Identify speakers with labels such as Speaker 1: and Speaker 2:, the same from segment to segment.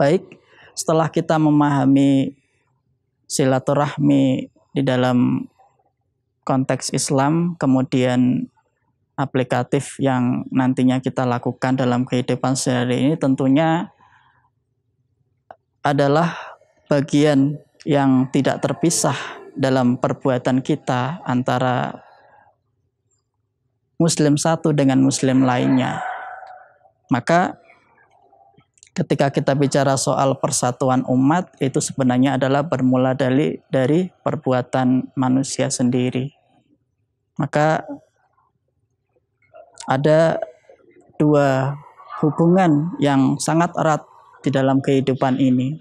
Speaker 1: Baik, setelah kita memahami silaturahmi di dalam konteks Islam, kemudian aplikatif yang nantinya kita lakukan dalam kehidupan sehari ini tentunya adalah bagian yang tidak terpisah dalam perbuatan kita antara muslim satu dengan muslim lainnya. Maka ketika kita bicara soal persatuan umat, itu sebenarnya adalah bermula dari perbuatan manusia sendiri. Maka ada dua hubungan yang sangat erat di dalam kehidupan ini,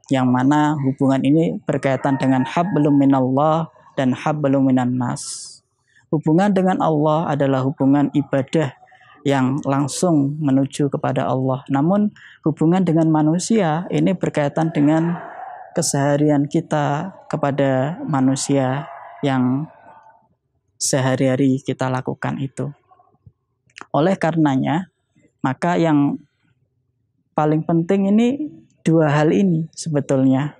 Speaker 1: yang mana hubungan ini berkaitan dengan hablum minallah dan hablum minan nas. Hubungan dengan Allah adalah hubungan ibadah yang langsung menuju kepada Allah. Namun hubungan dengan manusia ini berkaitan dengan keseharian kita kepada manusia yang sehari-hari kita lakukan itu. Oleh karenanya, maka yang paling penting ini dua hal ini sebetulnya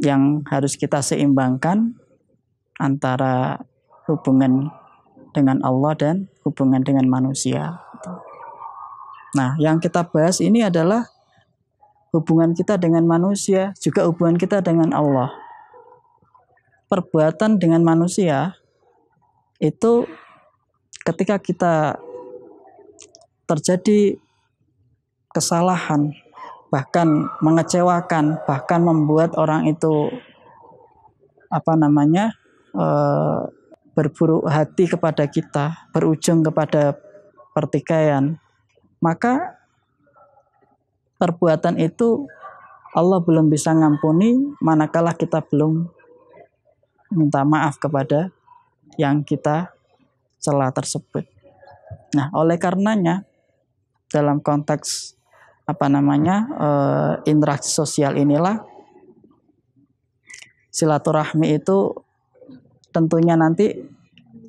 Speaker 1: yang harus kita seimbangkan antara hubungan dengan Allah dan hubungan dengan manusia. Nah, yang kita bahas ini adalah hubungan kita dengan manusia, juga hubungan kita dengan Allah. Perbuatan dengan manusia itu ketika kita terjadi kesalahan, bahkan mengecewakan, bahkan membuat orang itu berburuk hati kepada kita, berujung kepada pertikaian, maka perbuatan itu Allah belum bisa ngampuni manakala kita belum minta maaf kepada yang kita cela tersebut. Nah, oleh karenanya dalam konteks interaksi sosial inilah silaturahmi itu tentunya nanti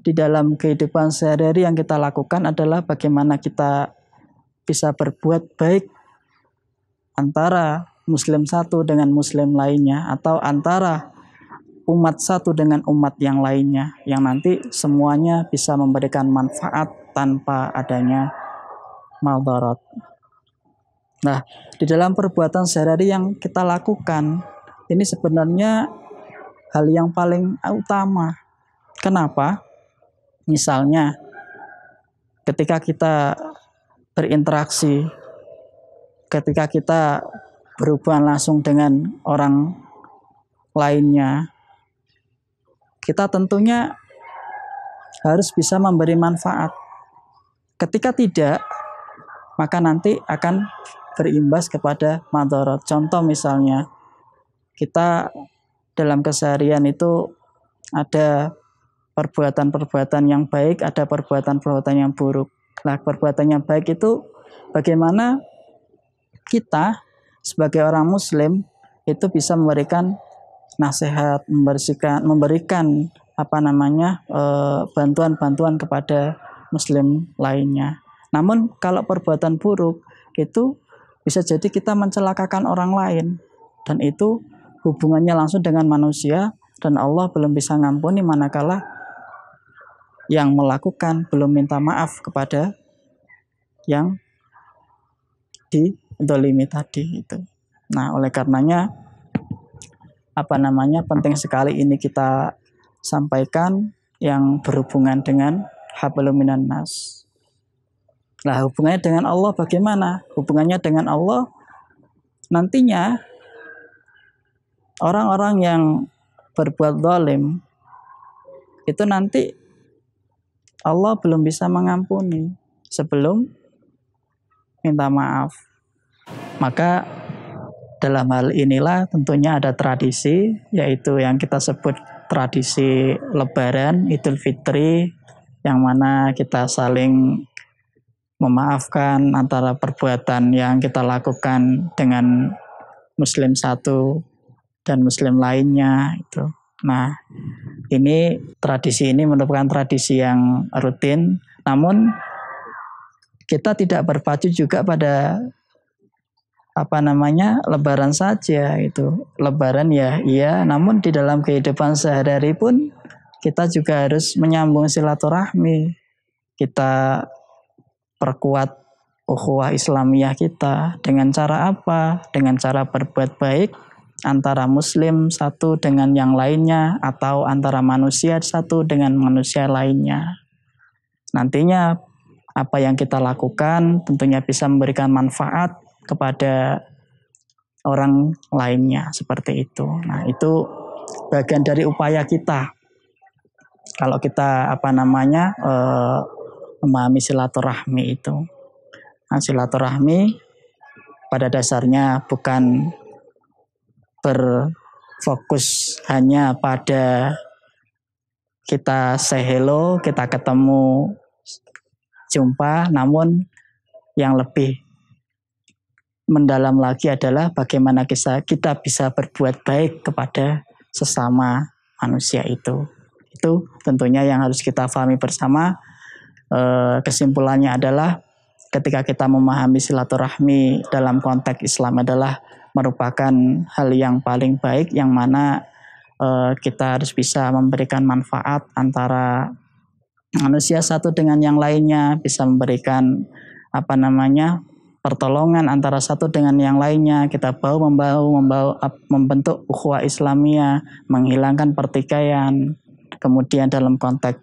Speaker 1: di dalam kehidupan sehari-hari yang kita lakukan adalah bagaimana kita bisa berbuat baik antara muslim satu dengan muslim lainnya, atau antara umat satu dengan umat yang lainnya, yang nanti semuanya bisa memberikan manfaat tanpa adanya madarat. Nah, di dalam perbuatan sehari-hari yang kita lakukan ini sebenarnya hal yang paling utama. Kenapa? Misalnya ketika kita berinteraksi, ketika kita berhubungan langsung dengan orang lainnya, kita tentunya harus bisa memberi manfaat. Ketika tidak, maka nanti akan berimbas kepada madarat. Contoh misalnya, kita dalam keseharian itu ada perbuatan-perbuatan yang baik, ada perbuatan-perbuatan yang buruk. Nah, perbuatan yang baik itu bagaimana kita sebagai orang muslim itu bisa memberikan nasihat, memberikan bantuan-bantuan kepada muslim lainnya. Namun kalau perbuatan buruk itu bisa jadi kita mencelakakan orang lain, dan itu hubungannya langsung dengan manusia, dan Allah belum bisa ngampuni manakala yang melakukan belum minta maaf kepada yang didolimi tadi itu. Nah, oleh karenanya penting sekali ini kita sampaikan yang berhubungan dengan hablum minan nas. Nah, hubungannya dengan Allah bagaimana? Hubungannya dengan Allah nantinya orang-orang yang berbuat zalim itu nanti Allah belum bisa mengampuni sebelum minta maaf. Maka dalam hal inilah tentunya ada tradisi, yaitu yang kita sebut tradisi Lebaran, Idul Fitri, yang mana kita saling memaafkan antara perbuatan yang kita lakukan dengan muslim satu dan muslim lainnya itu. Nah, tradisi ini merupakan tradisi yang rutin, namun kita tidak berpacu juga pada Lebaran saja itu. Lebaran ya iya, namun di dalam kehidupan sehari-hari pun kita juga harus menyambung silaturahmi. Kita perkuat ukhuwah Islamiyah kita dengan cara apa? Dengan cara berbuat baik antara muslim satu dengan yang lainnya, atau antara manusia satu dengan manusia lainnya. Nantinya apa yang kita lakukan tentunya bisa memberikan manfaat kepada orang lainnya, seperti itu. Nah, itu bagian dari upaya kita. Kalau kita memahami silaturahmi itu. Nah, silaturahmi pada dasarnya bukan berfokus hanya pada kita say hello, kita ketemu, jumpa, namun yang lebih mendalam lagi adalah bagaimana kita bisa berbuat baik kepada sesama manusia itu. Itu tentunya yang harus kita pahami bersama. Kesimpulannya adalah ketika kita memahami silaturahmi dalam konteks Islam adalah merupakan hal yang paling baik, yang mana kita harus bisa memberikan manfaat antara manusia satu dengan yang lainnya, bisa memberikan pertolongan antara satu dengan yang lainnya. Kita membentuk ukhuwah Islamiyah, menghilangkan pertikaian. Kemudian dalam konteks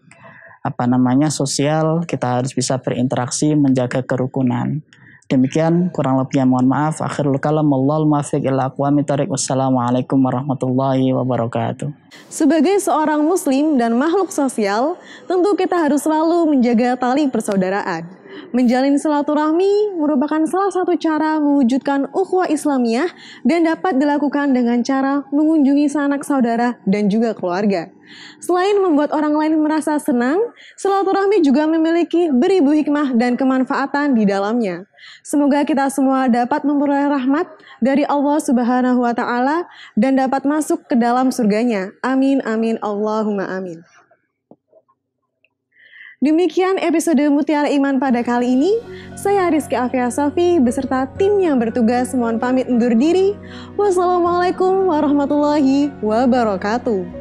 Speaker 1: sosial, kita harus bisa berinteraksi, menjaga kerukunan. Demikian kurang lebihnya mohon maaf. Akhirul kalam, wallahul muwaffiq ila aqwamit thoriq. Wassalamualaikum warahmatullahi wabarakatuh.
Speaker 2: Sebagai seorang muslim dan makhluk sosial, tentu kita harus selalu menjaga tali persaudaraan. Menjalin silaturahmi merupakan salah satu cara mewujudkan ukhuwah Islamiyah dan dapat dilakukan dengan cara mengunjungi sanak saudara dan juga keluarga. Selain membuat orang lain merasa senang, silaturahmi juga memiliki beribu hikmah dan kemanfaatan di dalamnya. Semoga kita semua dapat memperoleh rahmat dari Allah Subhanahu wa Ta'ala dan dapat masuk ke dalam surganya. Amin, amin, Allahumma amin. Demikian episode Mutiara Iman pada kali ini. Saya Rizky Afia Safi beserta tim yang bertugas mohon pamit undur diri. Wassalamualaikum warahmatullahi wabarakatuh.